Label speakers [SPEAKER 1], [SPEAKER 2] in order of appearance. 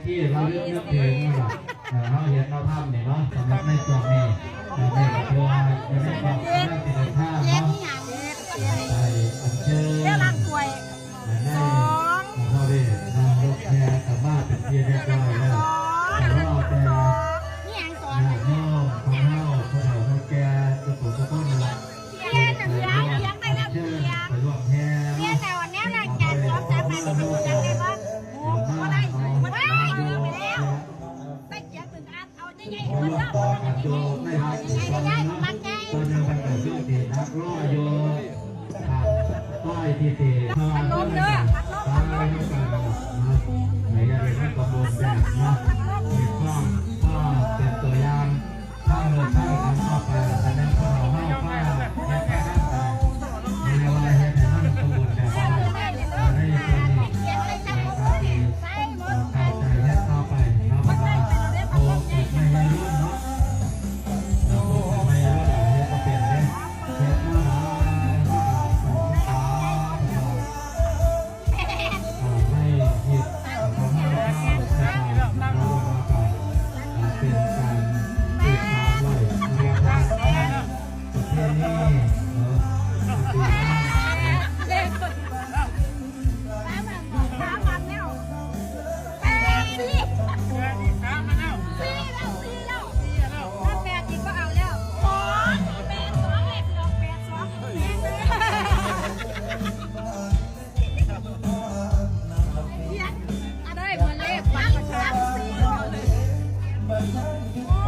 [SPEAKER 1] ที่เราเลือกถึงแบบเราเห็นเราทำเนี่ยเนาะสำหรับในตัวนี้ในตัวจะได้บอกเรื่องสินค้าเนาะไปอัญเชิญในเขาได้นำรถแห่กลับบ้านเป็นที่เรียบร้อยแล้วแต่ว่าแต่ญาติโยมของเฮาผู้เฒ่าผู้แก่ทุกคนนะเชิญไปร่วมแห่ไม่หายใจตัวเดียวกันกับที่ตีนักร้อยโยต้อยที่ตีพัดลมเด้อพัดลมไม่ได้เป็นกระบวนแบบนะมีกล้องก็เป็นตัวอย่างถ้าเราใช้กันเข้าไปแสดงว่าเราเข้าไปแค่นั้นไปมีอะไรให้ทำกระบวนแบบอะไรได้ตัวนี้เข้าใจและเข้าไปเราก็โอ้ไม่ให้รุ่นเนาะไม่รู้อะไรก็เปลี่ยนเลยเปลี่ยนมาไม่ผิดของให้เข้าใช้เราเป็นการติดตามไว้เรียกว่าประเพณี
[SPEAKER 2] ได้มาเลขบัตรประชาชน